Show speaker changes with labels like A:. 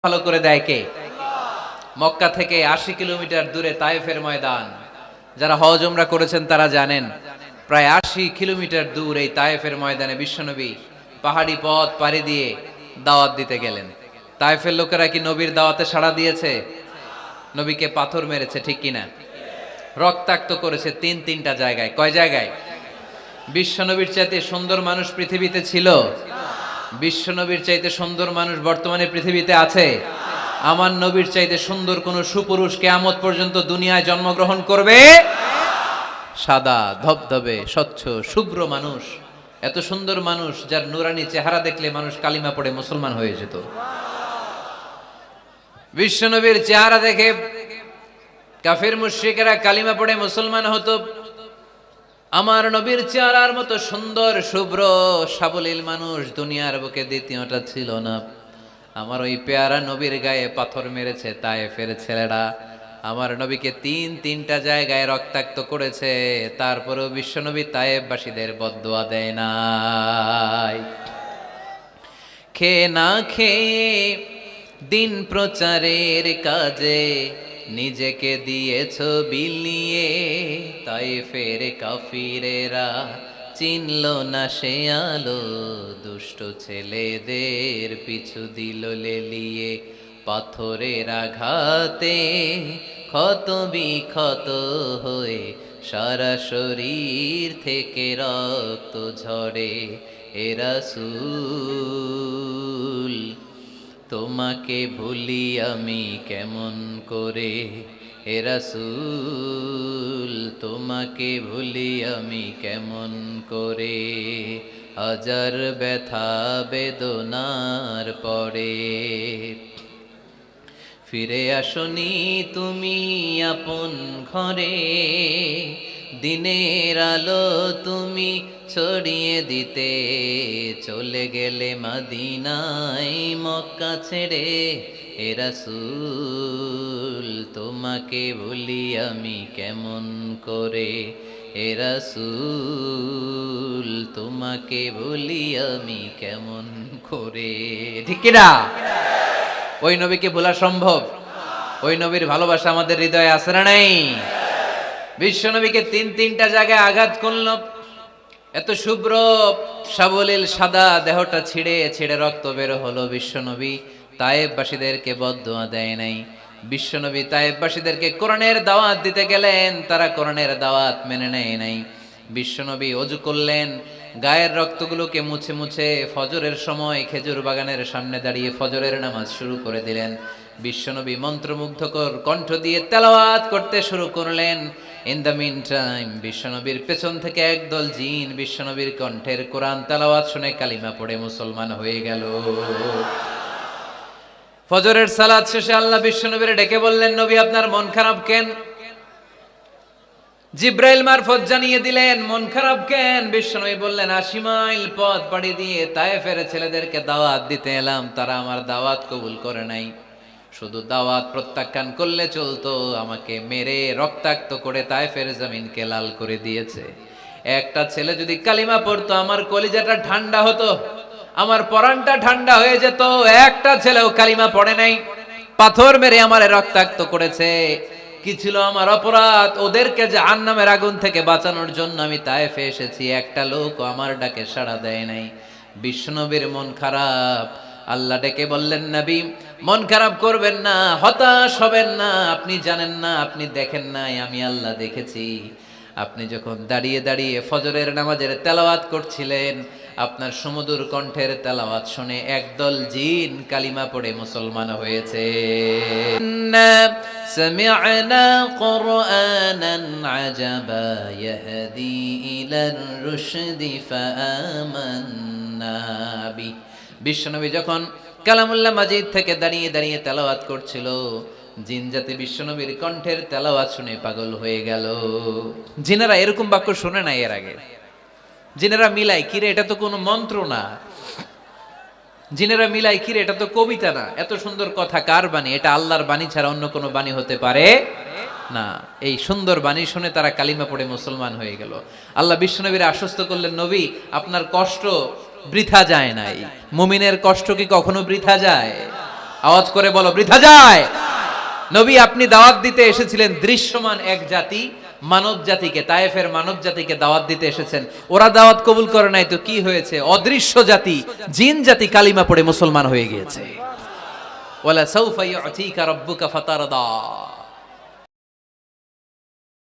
A: ভালো করে দেয় কে? মক্কা থেকে ৮০ কিলোমিটার দূরে তায়েফের ময়দান। যারা হজ উমরা করেছেন তারা জানেন, প্রায় ৮০ কিলোমিটার দূর এই তায়েফের ময়দানে বিশ্বনবী পাহাড়ি পথ পাড়ি দিয়ে দাওয়াত দিতে গেলেন। তায়েফের লোকেরা কি নবীর দাওয়াতে সাড়া দিয়েছে? নবীকে পাথর মেরেছে, ঠিক কিনা? রক্তাক্ত করেছে তিনটা জায়গায়। কয় জায়গায়? বিশ্বনবীর চাইতে সুন্দর মানুষ পৃথিবীতে ছিল? বিশ্বনবীর চাইতে সুন্দর মানুষ বর্তমানে পৃথিবীতে আছে? আমার নবীর চাইতে সুন্দর কোন সুপুরুষ কিয়ামত পর্যন্ত দুনিয়ায় জন্মগ্রহণ করবে? সাদা ধবধবে স্বচ্ছ শুভ্র মানুষ, এত সুন্দর মানুষ যার নুরানি চেহারা দেখলে মানুষ কালিমা পড়ে মুসলমান হয়ে যেত। বিশ্বনবীর চেহারা দেখে কাফির মুশরিকেরা কালিমা পড়ে মুসলমান হতো। আমার নবীর চেহারার মতো সুন্দর শুভ্র সাবলীল মানুষ দুনিয়ার বুকে দ্বিতীয়টা ছিল না। আমার ওই পেয়ারা নবীর গায়ে পাথর মেরেছে তায়েফের ছেলেরা। আমার নবীকে তিনটা জায়গায় রক্তাক্ত করেছে, তারপরেও বিশ্বনবী তায়েফবাসীদের বদদুয়া দেয় নাই। খেয়ে না খেয়ে দিন প্রচারের কাজে নিজেকে দিয়েছ বিলিয়ে, তায়েফের কাফিরেরা চিনল না সে আলো, দুষ্ট ছেলেদের পিছু দিল লেলিয়ে। পাথরের আঘাতে ক্ষত বিক্ষত হয়ে সারা শরীর থেকে রক্ত ঝরে। এ রাসূল তোমাকে ভুলি আমি কেমন করে, হে রাসূল তোমাকে ভুলি আমি কেমন করে। হাজার ব্যথা বেদনার পরে ফিরে আসনি তুমি আপন ঘরে, দিনের আলো তুমি ছড়িয়ে দিতে চলে গেলে মদিনায় মক্কা ছেড়ে। হে রাসূল তোমাকে ভুলি আমি কেমন করে, হে রাসূল তোমাকে ভুলি আমি কেমন করে। ঠিক কিনা? ওই নবীকে ভোলা সম্ভব? ওই নবীর ভালোবাসা আমাদের হৃদয়ে আছে না নাই? বিশ্ব নবীকে তিনটা জায়গায় আঘাত করল। এত শুভ্র সাবলীল সাদা দেহটা ছিঁড়ে ছিঁড়ে রক্ত বের হলো। বিশ্বনবী তায়েফবাসীদেরকে বদদুয়া দেয় নাই। বিশ্বনবী তায়েফবাসীদেরকে কোরআনের দাওয়াত দিতে গেলেন, তারা কোরআনের দাওয়াত মেনে নেয় নাই। বিশ্বনবী ওযু করলেন, গায়ের রক্তগুলোকে মুছে মুছে ফজরের সময় খেজুর বাগানের সামনে দাঁড়িয়ে ফজরের নামাজ শুরু করে দিলেন। বিশ্বনবী মন্ত্রমুগ্ধকর কণ্ঠ দিয়ে তেলাওয়াত করতে শুরু করলেন। ইন দ্য মিন টাইম বিশ্বনবীর পেছন থেকে একদল জিন বিশ্বনবীর কণ্ঠের কোরআন তেলাওয়াত শুনে কালিমা পড়ে মুসলমান হয়ে গেল। ফজরের সালাত শেষে আল্লাহ বিশ্বনবীর ডেকে বললেন, নবী আপনার মন খারাপ কেন? জিব্রাইল মারফত জানিয়ে দিলেন মন খারাপ কেন? বিশ্বনবী বললেন, ৮০ মাইল পথ পাড়ি দিয়ে তায়েফের ছেলেদেরকে দাওয়াত দিতে এলাম, তারা আমার দাওয়াত কবুল করে নাই। শুধু দাওয়াত প্রত্যাখ্যান করলে চলতো, আমাকে মেরে রক্তাক্ত করে তায়েফের জমিনকে লাল করে দিয়েছে। একটা ছেলে যদি কালিমা পড়তো আমার কলিজাটা ঠান্ডা হতো, আমার পরানটা ঠান্ডা হয়ে যেত। একটা ছেলেও কালিমা পড়ে নাই, পাথর মেরে আমারে রক্তাক্ত করেছে। কি ছিল আমার অপরাধ? ওদেরকে জাহান্নামের আগুন থেকে বাঁচানোর জন্য আমি তায়েফে এসেছি, একটা লোক আমার ডাকে সাড়া দেয় নাই। বিশ্বনবীর মন খারাপ। আল্লাহ ডেকে বললেন, নবী মন খারাপ করবেন না, হতাশ হবেন না। আপনি জানেন না, আপনি দেখেন নাই, আমি আল্লাহ দেখেছি। আপনি যখন দাঁড়িয়ে দাঁড়িয়ে ফজরের নামাজের তেলাওয়াত করছিলেন, আপনার সুমধুর কণ্ঠের তেলাওয়াত শুনে একদল জিন কালিমা পড়ে মুসলমান হয়েছে। সামি'না কুরআনান আজাবা ইয়াহদি ইলার রুশদি ফাআমান্না বি। বিশ্বনবী যখন কালামুল্লাহ মাজিদ থেকে দাঁড়িয়ে দাঁড়িয়ে তেলাওয়াত করছিল, জিন জাতি বিশ্বনবীর কণ্ঠের তেলাওয়াত শুনে পাগল হয়ে গেল। জিনেরা এরকম বাক্য শুনে নাই এর আগে। জিনেরা মিলাই, কিরে এটা তো কোনো মন্ত্র না। জিনেরা মিলাই, কিরে এটা তো কবিতা না। এত সুন্দর কথা কার বাণী? এটা আল্লাহর বাণী ছাড়া অন্য কোনো বাণী হতে পারে না। এই সুন্দর বাণী শুনে তারা কালিমা পড়ে মুসলমান হয়ে গেল। আল্লাহ বিশ্বনবীর আশ্বস্ত করলেন, নবী আপনার কষ্ট বৃথা যায় নাই। মুমিনের কষ্ট কি কখনো বৃথা যায়? আওয়াজ করে বলো বৃথা যায়। নবী আপনি দাওয়াত দিতে এসেছিলেন দৃশ্যমান এক জাতি মানব জাতিকে, তায়েফের মানব জাতিকে দাওয়াত দিতে এসেছেন, ওরা দাওয়াত কবুল করে নাই তো কি হয়েছে? অদৃশ্য জাতি জিন জাতি কালিমা পড়ে মুসলমান হয়ে গিয়েছে। ওয়ালা সাউফা ইউতিকা রাব্বুকা ফাতারদা।